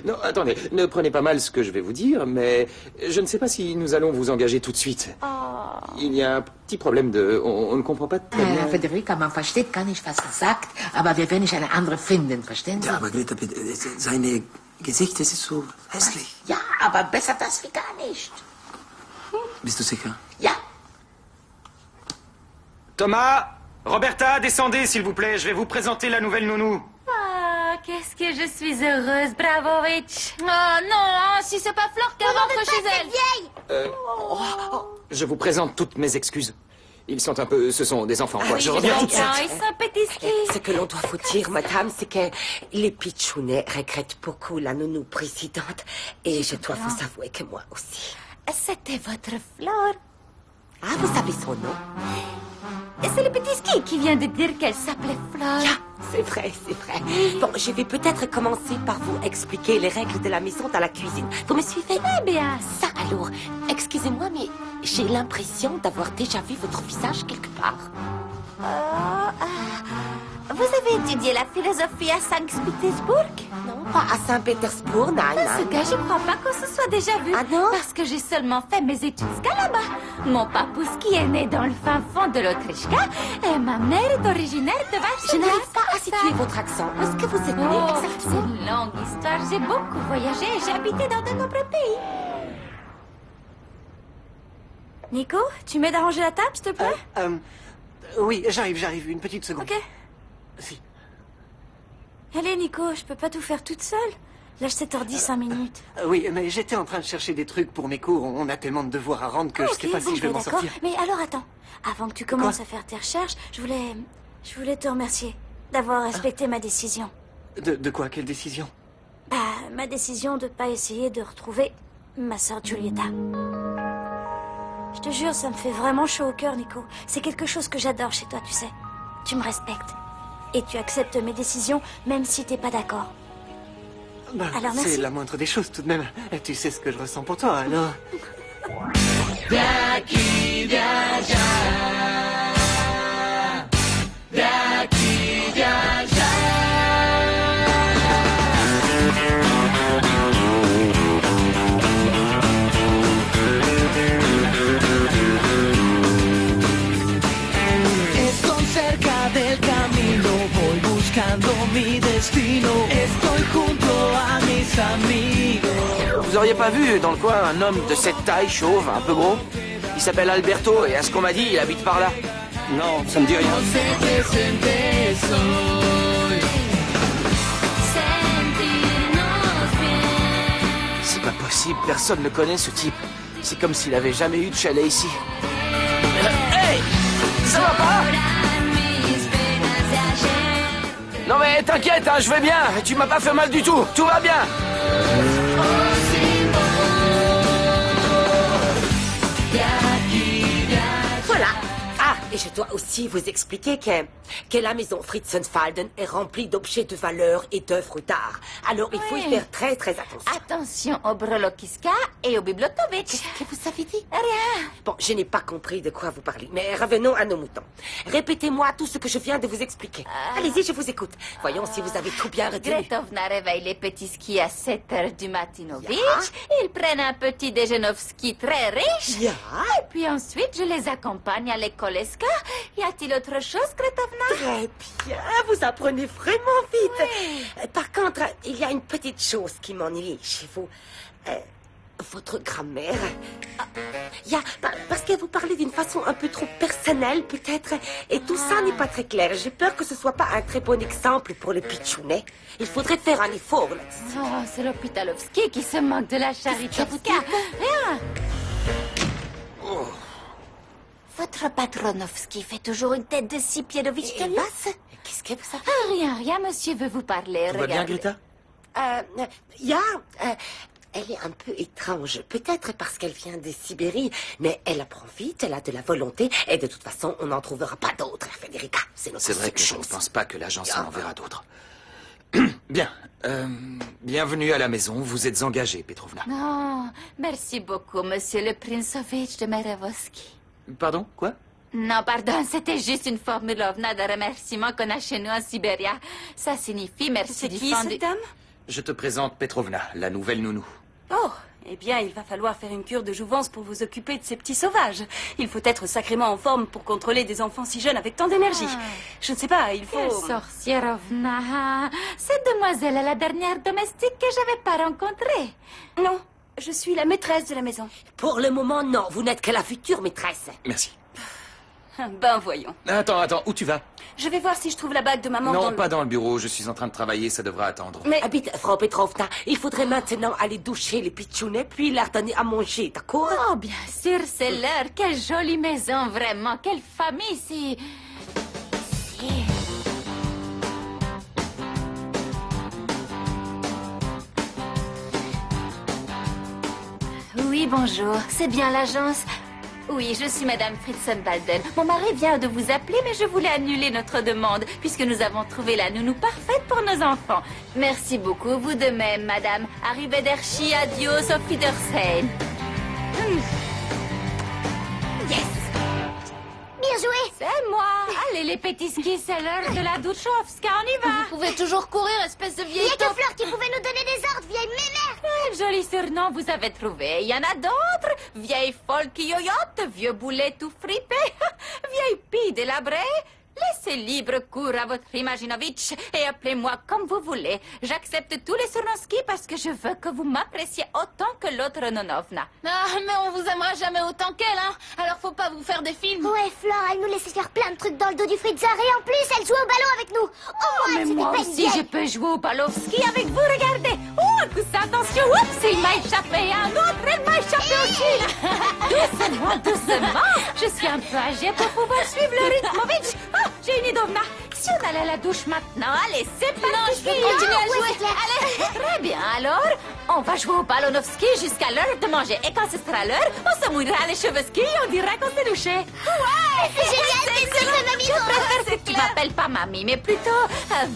Non, attendez, ne prenez pas mal ce que je vais vous dire, mais je ne sais pas si nous allons vous engager tout de suite. Oh. Il y a un petit problème de... On ne comprend pas très bien... Federica, man versteht gar nicht, was sagt, aber wir werden nicht eine andere finden, verstehen Sie? Ja, aber Greta, seine Gesicht, das ist so hässlich. Ja, aber besser das wie gar nicht. Bist du sicher? Ja. Thomas, Roberta, descendez s'il vous plaît, je vais vous présenter la nouvelle nounou. Ah, qu'est-ce que je suis heureuse, Bravovitch. Oh non, si c'est pas Flore qui rentre chez elle. Je vous présente toutes mes excuses. Ils sont un peu... Ce sont des enfants, quoi. Je reviens tout de suite. Ils sont petits skis. Ce que l'on doit vous dire, madame, c'est que les pitchounets regrettent beaucoup la nounou précédente. Et je dois vous avouer que moi aussi. C'était votre Flore. Ah, vous savez son nom? Et c'est le petit ski qui vient de dire qu'elle s'appelait Flore. C'est vrai, c'est vrai. Bon, je vais peut-être commencer par vous expliquer les règles de la maison dans la cuisine. Vous me suivez? Eh bien. Ça alors, excusez-moi, mais j'ai l'impression d'avoir déjà vu votre visage quelque part. Vous avez étudié la philosophie à Saint-Pétersbourg? Non, pas à Saint-Pétersbourg, non, En ce cas, je crois pas qu'on se soit déjà vu. Ah non? Parce que j'ai seulement fait mes études là-bas. Mon papousse qui est né dans le fin fond de l'Autriche-Ka et ma mère est originaire de Varsovie. Je n'arrive pas à situer votre accent. Où est-ce que vous êtes né C'est exactement? une longue histoire. J'ai beaucoup voyagé et j'ai habité dans de nombreux pays. Nico, tu m'aides à ranger la table, s'il te plaît? Oui, j'arrive. Une petite seconde. Ok. Si. Allez, Nico, je peux pas tout faire toute seule. Lâche cet ordi 5 minutes. Oui, mais j'étais en train de chercher des trucs pour mes cours. On a tellement de devoirs à rendre que je sais pas si je vais m'en sortir. Mais alors, attends. Avant que tu commences à faire tes recherches, je voulais te remercier d'avoir respecté ma décision. De quoi? Quelle décision? Bah, ma décision de pas essayer de retrouver ma sœur Giulietta. Je te jure, ça me fait vraiment chaud au cœur, Nico. C'est quelque chose que j'adore chez toi, tu sais. Tu me respectes. Et tu acceptes mes décisions, même si t'es pas d'accord. Bah, alors, merci. c'est la moindre des choses, tout de même. Tu sais ce que je ressens pour toi, alors... Estoy cerca del camino, voy buscando mi destino. Estoy junto a mis amigos. Vous auriez pas vu dans le coin un homme de cette taille, chauve, un peu gros? Il s'appelle Alberto et à ce qu'on m'a dit, il habite par là. Non, ça me dit rien. C'est pas possible, personne ne connaît ce type. C'est comme s'il avait jamais eu de chalet ici. Hey! Ça va pas? Non mais t'inquiète, hein, je vais bien. Tu m'as pas fait mal du tout. Tout va bien. Voilà. Ah, et je dois aussi vous expliquer que la maison Fritzenfalden est remplie d'objets de valeur et d'œuvres d'art. Alors il faut y faire très très attention. Attention au Brolokiska et au Biblotovitch. Qu'est-ce que vous avez dit? Rien. Bon, je n'ai pas compris de quoi vous parlez, mais revenons à nos moutons. Répétez-moi tout ce que je viens de vous expliquer. Allez-y, je vous écoute. Voyons si vous avez tout bien retenu. Gretovna réveille les petits skis à 7 h du matinovitch. Ils prennent un petit déjeunovski très riche. Yeah. Et puis ensuite, je les accompagne à l'écoleska. Y a-t-il autre chose, Gretovna? Très bien, vous apprenez vraiment vite. Par contre, il y a une petite chose qui m'ennuie chez vous. Votre grand-mère parce que vous parlez d'une façon un peu trop personnelle, peut-être. Et tout ça n'est pas très clair. J'ai peur que ce soit pas un très bon exemple pour le pitchounet. Il faudrait faire un effort là-dessus. Oh, c'est l'Hôpitalovski qui se moque de la Charitovska. Rien. Votre Patronovski fait toujours une tête de 6 pieds de Vichkelias. Qu'est-ce que ça Rien, monsieur veut vous parler. Tout va bien, Greta? Elle est un peu étrange. Peut-être parce qu'elle vient de Sibérie, mais elle apprend vite, elle a de la volonté, et de toute façon, on n'en trouvera pas d'autres, Federica. C'est notre C'est vrai que je ne pense pas que l'agence en enverra d'autres. Bien. Bienvenue à la maison. Vous êtes engagée, Petrovna. Non, merci beaucoup, monsieur le Princevitch de Merevoski. Pardon? Quoi? Non, pardon, c'était juste une formulovna de remerciement qu'on a chez nous en Sibéria. Ça signifie merci C'est du qui, fond cette du... dame? Je te présente Petrovna, la nouvelle nounou. Oh, eh bien, il va falloir faire une cure de jouvence pour vous occuper de ces petits sauvages. Il faut être sacrément en forme pour contrôler des enfants si jeunes avec tant d'énergie. Je ne sais pas, il faut... Quelle sorcierovna. Cette demoiselle est la dernière domestique que j'avais pas rencontrée. Non, je suis la maîtresse de la maison. Pour le moment, non. Vous n'êtes que la future maîtresse. Merci. Ben voyons. Attends, où tu vas? Je vais voir si je trouve la bague de maman Non, dans le... pas dans le bureau. Je suis en train de travailler, ça devra attendre. Mais habite, Frau Petrovna, il faudrait maintenant aller doucher les pitchounets, puis leur donner à manger, d'accord? Oh, bien sûr, c'est l'heure. Quelle jolie maison, vraiment. Quelle famille, si... Oui, bonjour. C'est bien l'agence? Oui, je suis Madame Fritzenwalden. Mon mari vient de vous appeler, mais je voulais annuler notre demande, puisque nous avons trouvé la nounou parfaite pour nos enfants. Merci beaucoup, vous de même, Madame. Arrivederci, adios, auf Wiedersehen. Yes! Bien joué! C'est moi! Allez, les petits skis, c'est l'heure de la Douchovska, on y va! Vous pouvez toujours courir, espèce de vieille... Il n'y a que Fleur qui pouvait nous donner des ordres, vieille mémère! Quel joli surnom vous avez trouvé. Il y en a d'autres. Vieille folle qui yoyote, vieux boulet tout fripé, vieille pie délabrée. Laissez libre cours à votre Imaginovitch et appelez-moi comme vous voulez. J'accepte tous les surnoms ski parce que je veux que vous m'appréciez autant que l'autre Nonovna. Ah, mais on vous aimera jamais autant qu'elle, hein. Alors faut pas vous faire des films. Ouais, Flore, elle nous laissait faire plein de trucs dans le dos du Fritzer et en plus, elle jouait au ballon avec nous. Oh, mais moi aussi, je peux jouer au Balovski avec vous, regardez. Oh, un coup ça, attention. Oups, il m'a échappé. Un autre, elle m'a échappé aussi. Doucement. Je suis un peu âgée pour pouvoir suivre le rythmovitch. Oh, j'ai une idée, si on allait à la douche maintenant, allez, c'est parti. Non, je vais continuer à jouer. Allez, très bien, alors, on va jouer au Balonovski jusqu'à l'heure de manger. Et quand ce sera l'heure, on se mouillera les cheveux ski et on dira qu'on s'est douché. Ouais, c'est génial, c'est sûr, mamie. Je préfère que tu m'appelles pas mamie, mais plutôt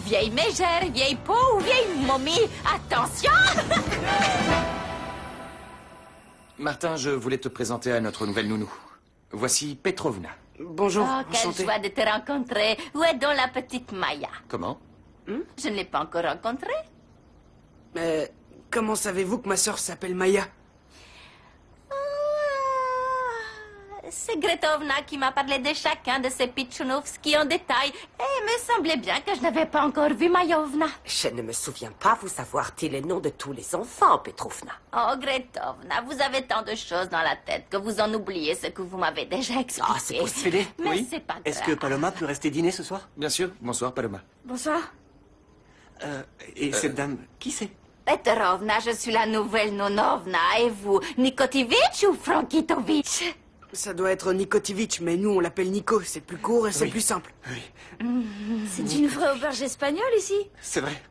vieille mégère, vieille peau ou vieille momie. Attention. Martin, je voulais te présenter à notre nouvelle nounou. Voici Petrovna. Bonjour, Oh, quelle enchanté. joie de te rencontrer. Où est donc la petite Maya? Comment? Je ne l'ai pas encore rencontrée. Comment savez-vous que ma sœur s'appelle Maya? C'est Gretovna qui m'a parlé de chacun de ces Pichounovski en détail. Et il me semblait bien que je n'avais pas encore vu Mayovna. Je ne me souviens pas vous avoir dit les noms de tous les enfants, Petrovna. Oh, Gretovna, vous avez tant de choses dans la tête que vous en oubliez ce que vous m'avez déjà expliqué. Ah, c'est possible. Mais Oui. c'est pas grave. Est-ce que Paloma peut rester dîner ce soir? Bien sûr. Bonsoir, Paloma. Bonsoir. Et cette dame, qui c'est? Petrovna, je suis la nouvelle Nonovna. Et vous, Nikotivitch ou Frankitovitch? Ça doit être Nikotivitch, mais nous on l'appelle Nico. C'est plus court et c'est plus simple. C'est une vraie auberge espagnole ici. C'est vrai.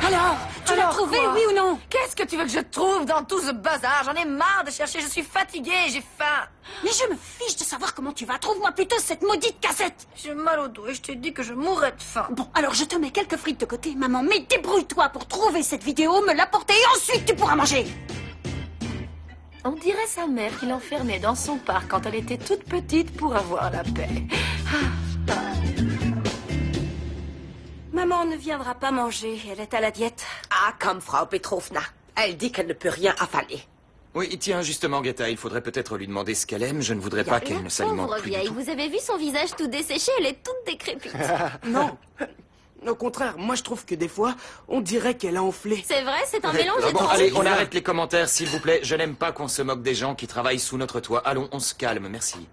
Alors, tu l'as trouvé, quoi? oui ou non? Qu'est-ce que tu veux que je trouve dans tout ce bazar? J'en ai marre de chercher, je suis fatiguée, j'ai faim. Mais je me fiche de savoir comment tu vas. Trouve-moi plutôt cette maudite cassette. J'ai mal au dos et je t'ai dit que je mourrais de faim. Bon, alors je te mets quelques frites de côté, maman, mais débrouille-toi pour trouver cette vidéo, me l'apporter et ensuite tu pourras manger. On dirait sa mère qui l'enfermait dans son parc quand elle était toute petite pour avoir la paix. Maman ne viendra pas manger, elle est à la diète. Ah, comme Frau Petrovna. Elle dit qu'elle ne peut rien avaler. Oui, tiens, justement, Guetta, il faudrait peut-être lui demander ce qu'elle aime. Je ne voudrais pas qu'elle ne s'alimente Pauvre plus vieille, du tout. vous avez vu son visage tout desséché? Elle est toute décrépite. Non. Au contraire, moi je trouve que des fois, on dirait qu'elle a enflé. C'est vrai, c'est un mélange Bon, étrange. allez, on arrête les commentaires, s'il vous plaît. Je n'aime pas qu'on se moque des gens qui travaillent sous notre toit. Allons, on se calme, merci.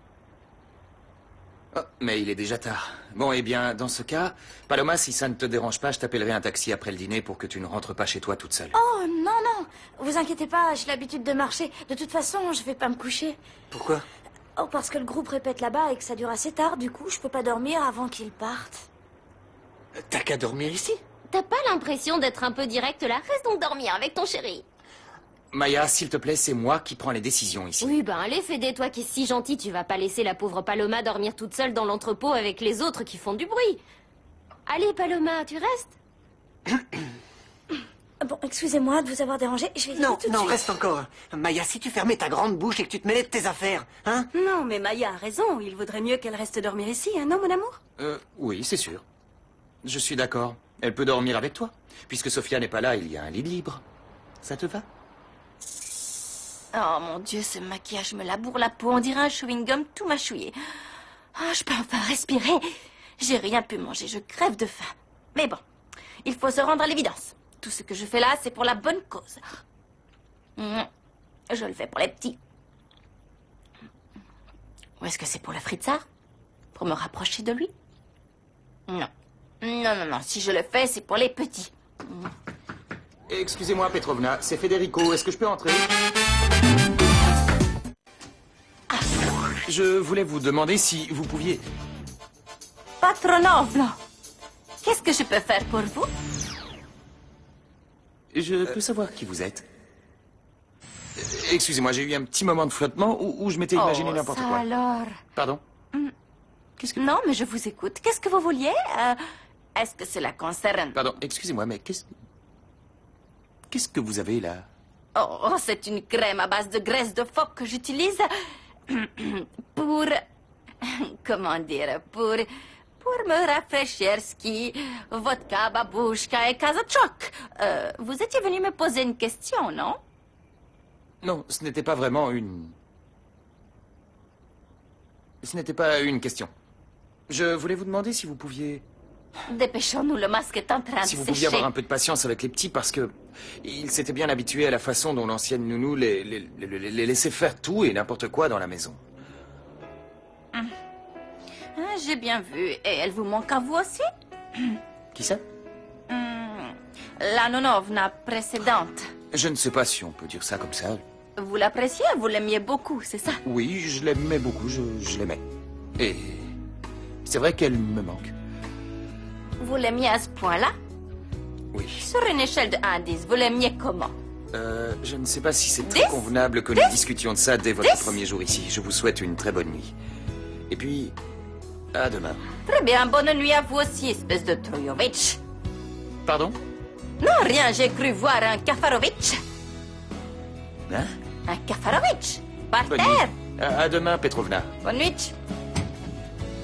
Oh, mais il est déjà tard. Bon, eh bien, dans ce cas, Paloma, si ça ne te dérange pas, je t'appellerai un taxi après le dîner pour que tu ne rentres pas chez toi toute seule. Oh, non, non. Vous inquiétez pas, j'ai l'habitude de marcher. De toute façon, je vais pas me coucher. Pourquoi? Oh, parce que le groupe répète là-bas et que ça dure assez tard. Du coup, je peux pas dormir avant qu'ils partent. T'as qu'à dormir ici. T'as pas l'impression d'être un peu direct là? Reste donc dormir avec ton chéri. Maya, s'il te plaît, c'est moi qui prends les décisions ici. Oui, ben allez, Fédé, toi qui es si gentil, tu vas pas laisser la pauvre Paloma dormir toute seule dans l'entrepôt avec les autres qui font du bruit. Allez, Paloma, tu restes? Bon, excusez-moi de vous avoir dérangé. Je vais y aller Non, tout de non, suite. reste encore. Maya, si tu fermais ta grande bouche et que tu te mêlais de tes affaires, hein? Non, mais Maya a raison. Il vaudrait mieux qu'elle reste dormir ici, hein, non, mon amour? Oui, c'est sûr. Je suis d'accord. Elle peut dormir avec toi. Puisque Sophia n'est pas là, il y a un lit libre. Ça te va? Oh mon Dieu, ce maquillage me laboure la peau. On dirait un chewing-gum tout mâchouillé. Ah, je peux enfin respirer. J'ai rien pu manger, je crève de faim. Mais bon, il faut se rendre à l'évidence. Tout ce que je fais là, c'est pour la bonne cause. Je le fais pour les petits. Ou est-ce que c'est pour le fritzard? Pour me rapprocher de lui? Non. Non, non, non. Si je le fais, c'est pour les petits. Excusez-moi, Petrovna, c'est Federico. Est-ce que je peux entrer? Je voulais vous demander si vous pouviez... Patronovno, qu'est-ce que je peux faire pour vous? Je peux savoir qui vous êtes? Excusez-moi, j'ai eu un petit moment de flottement où je m'étais imaginé n'importe ça quoi. alors. Pardon? Non, mais je vous écoute. Qu'est-ce que vous vouliez? Est-ce que cela concerne... Pardon, excusez-moi, mais qu'est-ce que vous avez là? Oh, c'est une crème à base de graisse de phoque que j'utilise pour... Comment dire? Pour me rafraîchir ski, vodka, babouchka et kazachok. Vous étiez venu me poser une question, non? Non, ce n'était pas vraiment une... Ce n'était pas une question. Je voulais vous demander si vous pouviez... Dépêchons-nous, le masque est en train Si de vous sécher. pouviez avoir un peu de patience avec les petits, parce que ils s'étaient bien habitués à la façon dont l'ancienne nounou les laissait faire tout et n'importe quoi dans la maison. Ah, j'ai bien vu. Et elle vous manque à vous aussi? Qui ça? La nonovna précédente. Je ne sais pas si on peut dire ça comme ça. Vous l'appréciez? Vous l'aimiez beaucoup, c'est ça? Oui, je l'aimais beaucoup, je l'aimais. Et c'est vrai qu'elle me manque. Vous l'aimiez à ce point-là? Oui. Sur une échelle de 1 à 10, vous l'aimiez comment? Je ne sais pas si c'est très convenable que nous discutions de ça dès votre premier jour ici. Je vous souhaite une très bonne nuit. Et puis, à demain. Très bien, bonne nuit à vous aussi, espèce de Troyovitch. Pardon? Non, rien, j'ai cru voir un Kafarovitch. Hein? Un Kafarovitch? Par Bonne terre? nuit. À demain, Petrovna. Bonne nuit.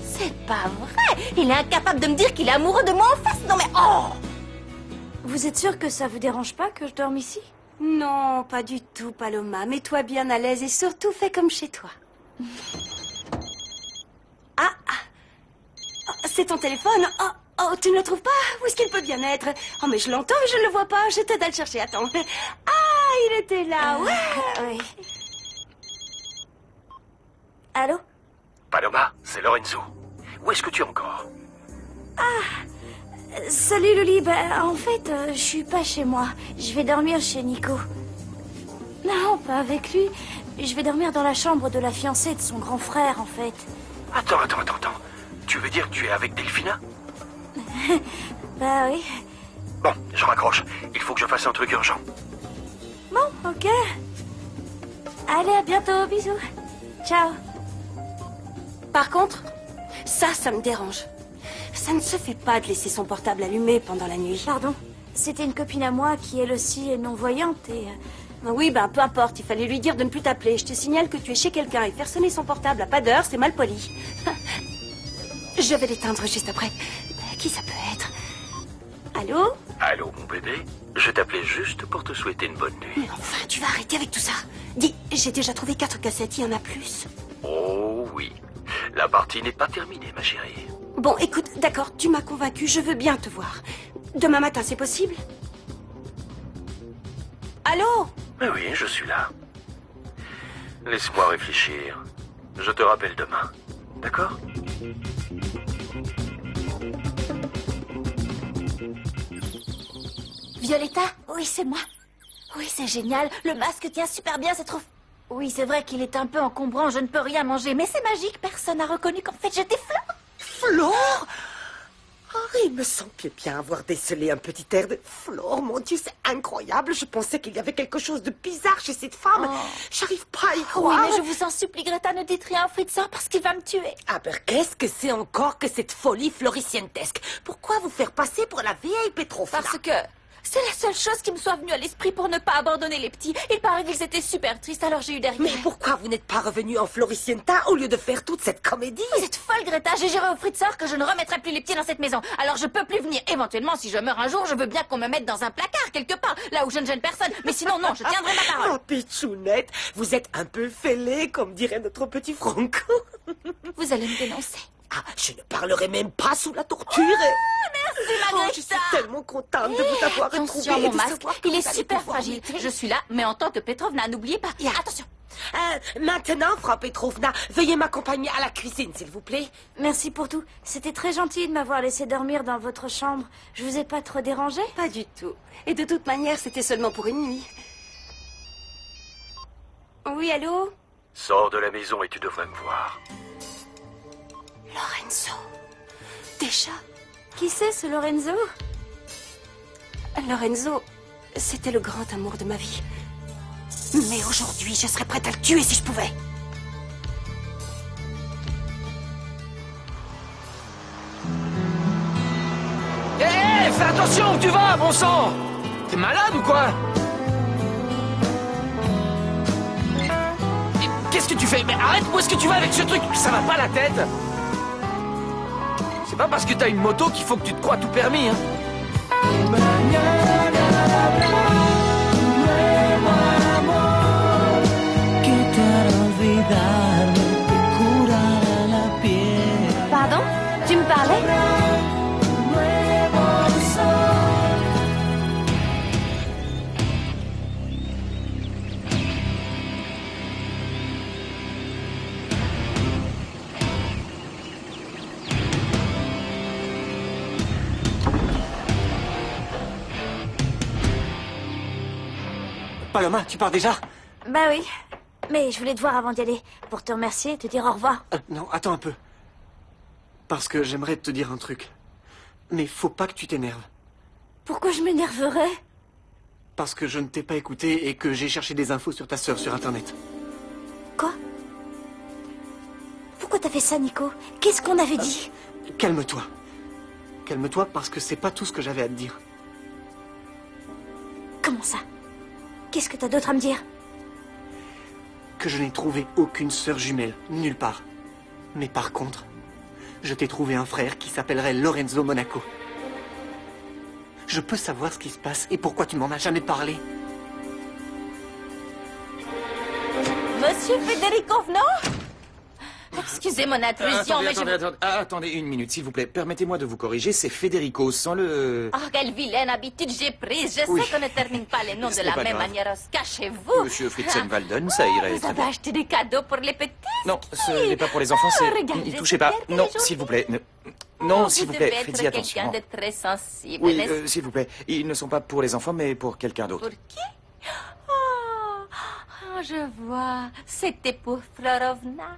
C'est pas vrai. Il est incapable de me dire qu'il est amoureux de moi en face. Non mais oh! Vous êtes sûr que ça vous dérange pas que je dorme ici? Non, pas du tout, Paloma. Mets-toi bien à l'aise et surtout fais comme chez toi. C'est ton téléphone. Oh, tu ne le trouves pas? Où est-ce qu'il peut bien être? Oh, mais je l'entends et je ne le vois pas. Je t'aide à le chercher. Attends. Ah, il était là. Ouais. Oui. Allô? Paloma, c'est Lorenzo. Où est-ce que tu es encore? Salut Loli, en fait, je suis pas chez moi. Je vais dormir chez Nico. Non, pas avec lui. Je vais dormir dans la chambre de la fiancée de son grand frère, en fait. Attends. Tu veux dire que tu es avec Delphina? Bah oui. Bon, je raccroche. Il faut que je fasse un truc urgent. Bon, ok. Allez, à bientôt, bisous. Ciao. Par contre, ça me dérange. Ça ne se fait pas de laisser son portable allumé pendant la nuit. Pardon? C'était une copine à moi qui, elle aussi, est non-voyante et... Oui, peu importe. Il fallait lui dire de ne plus t'appeler. Je te signale que tu es chez quelqu'un et faire sonner son portable à pas d'heure, c'est mal poli. Je vais l'éteindre juste après. Qui ça peut être? Allô? Allô, mon bébé? Je t'appelais juste pour te souhaiter une bonne nuit. Mais enfin, tu vas arrêter avec tout ça. Dis, j'ai déjà trouvé 4 cassettes, il y en a plus. Oh oui. La partie n'est pas terminée, ma chérie. Bon, écoute, d'accord, tu m'as convaincu, je veux bien te voir. Demain matin, c'est possible? Allô? Mais oui, je suis là. Laisse-moi réfléchir. Je te rappelle demain. D'accord? Violetta? Oui, c'est moi. Oui, c'est génial. Le masque tient super bien, c'est trop... Oui, c'est vrai qu'il est un peu encombrant, je ne peux rien manger, mais c'est magique, personne n'a reconnu qu'en fait j'étais Flore. Flore? Oh, il me semblait bien avoir décelé un petit air de Flore. Mon Dieu, c'est incroyable. Je pensais qu'il y avait quelque chose de bizarre chez cette femme. J'arrive pas à y croire. Oui, mais je vous en supplie, Greta, ne dites rien au Fritzor parce qu'il va me tuer. Ah ben, qu'est-ce que c'est encore que cette folie floricientesque? Pourquoi vous faire passer pour la vieille Petrovna? Parce que... c'est la seule chose qui me soit venue à l'esprit pour ne pas abandonner les petits. Il paraît qu'ils étaient super tristes, alors j'ai eu des regrets. Mais pourquoi vous n'êtes pas revenu en Floricienta au lieu de faire toute cette comédie? Vous êtes folle, Greta. J'ai juré au Fritzor que je ne remettrai plus les pieds dans cette maison. Alors je peux plus venir. Éventuellement, si je meurs un jour, je veux bien qu'on me mette dans un placard quelque part, là où je ne gêne personne. Mais sinon, non, je tiendrai ma parole. Oh, Pichounette, vous êtes un peu fêlée, comme dirait notre petit Franco. Vous allez me dénoncer. Ah, je ne parlerai même pas sous la torture. Merci, Margarita. Je suis tellement contente de vous avoir retrouvé. Attention, mon de masque, savoir que il vous est allez super pouvoir fragile. m'aider. Je suis là, mais en tant que Petrovna, n'oubliez pas. Attention. Maintenant, Frau Petrovna, veuillez m'accompagner à la cuisine, s'il vous plaît. Merci pour tout. C'était très gentil de m'avoir laissé dormir dans votre chambre. Je vous ai pas trop dérangé? Pas du tout. Et de toute manière, c'était seulement pour une nuit. Oui, allô? Sors de la maison et tu devrais me voir. Lorenzo. Déjà? Qui c'est, ce Lorenzo? Lorenzo, c'était le grand amour de ma vie. Mais aujourd'hui, je serais prête à le tuer si je pouvais. Hé, fais attention où tu vas, bon sang! T'es malade ou quoi? Qu'est-ce que tu fais? Mais arrête, où est-ce que tu vas avec ce truc? Ça va pas la tête? C'est pas parce que t'as une moto qu'il faut que tu te crois tout permis, hein? Pardon? Tu me parlais? Paloma, tu pars déjà? Bah oui. Mais je voulais te voir avant d'y aller, pour te remercier et te dire au revoir. Non, attends un peu. Parce que j'aimerais te dire un truc. Mais faut pas que tu t'énerves. Pourquoi je m'énerverais? Parce que je ne t'ai pas écouté et que j'ai cherché des infos sur ta sœur sur Internet. Quoi? Pourquoi t'as fait ça, Nico? Qu'est-ce qu'on avait dit? Calme-toi. Calme-toi parce que c'est pas tout ce que j'avais à te dire. Comment ça? Qu'est-ce que t'as d'autre à me dire? Que je n'ai trouvé aucune sœur jumelle, nulle part. Mais par contre, je t'ai trouvé un frère qui s'appellerait Lorenzo Monaco. Je peux savoir ce qui se passe et pourquoi tu m'en as jamais parlé. Monsieur Federico, non? Excusez mon intrusion, mais attendez une minute, s'il vous plaît. Permettez-moi de vous corriger, c'est Federico, sans le... Oh, quelle vilaine habitude j'ai prise. Je sais qu'on ne termine pas les noms Ce de n'est la pas même grave. manière. Cachez-vous. Monsieur Fritzenwalden, ça irait Vous très avez bien. acheté des cadeaux pour les petits? Non, ce n'est pas pour les enfants, c'est... regardez, N'y touchez pas. c'est Non, joli. s'il vous plaît. Non, s'il vous plaît, devez faites-y être attention. quelqu'un de très sensible, Oui, n'est-ce s'il vous plaît. Ils ne sont pas pour les enfants, mais pour quelqu'un d'autre. Pour qui? Oh, je vois. C'était pour Florovna.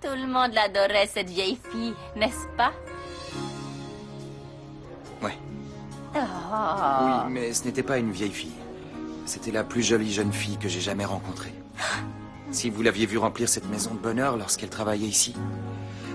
Tout le monde l'adorait, cette vieille fille, n'est-ce pas? Ouais. Oh. Oui, mais ce n'était pas une vieille fille. C'était la plus jolie jeune fille que j'ai jamais rencontrée. Si vous l'aviez vue remplir cette maison de bonheur lorsqu'elle travaillait ici,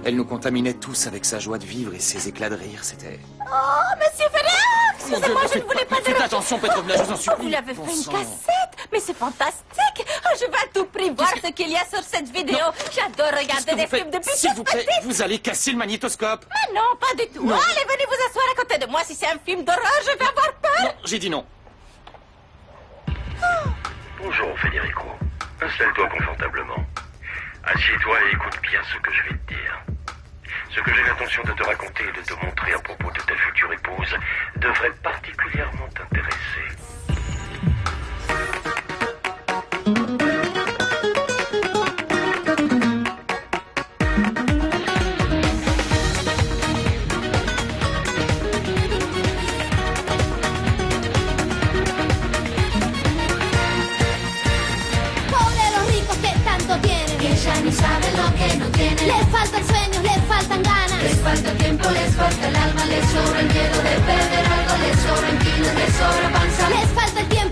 elle nous contaminait tous avec sa joie de vivre et ses éclats de rire. C'était... Oh, monsieur Ferrer! Excusez-moi, je ne voulais pas Faites attention, Petrovna, je vous en supplie. Vous lui avez Bon fait une sang. cassette? Mais c'est fantastique! Oh, je veux à tout prix voir ce qu'il y a sur cette vidéo. J'adore Qu'est-ce regarder que des vous faites? films depuis S'il toute vous plaît, petite. vous allez casser le magnétoscope. Mais non, pas du tout. Non. Allez, venez vous asseoir à côté de moi. Si c'est un film d'horreur, je vais avoir peur. Non, j'ai dit non. Bonjour. Bon, Federico, installe-toi confortablement. Assieds-toi et écoute bien ce que je vais te dire. Ce que j'ai l'intention de te raconter et de te montrer à propos de ta future épouse devrait particulièrement t'intéresser. Ni saben lo que no tienen. Les faltan sueños, les faltan ganas. Les falta tiempo, les falta el alma, les sobra el miedo de perder algo, les sobran kilos, les sobra panza. Les falta el tiempo.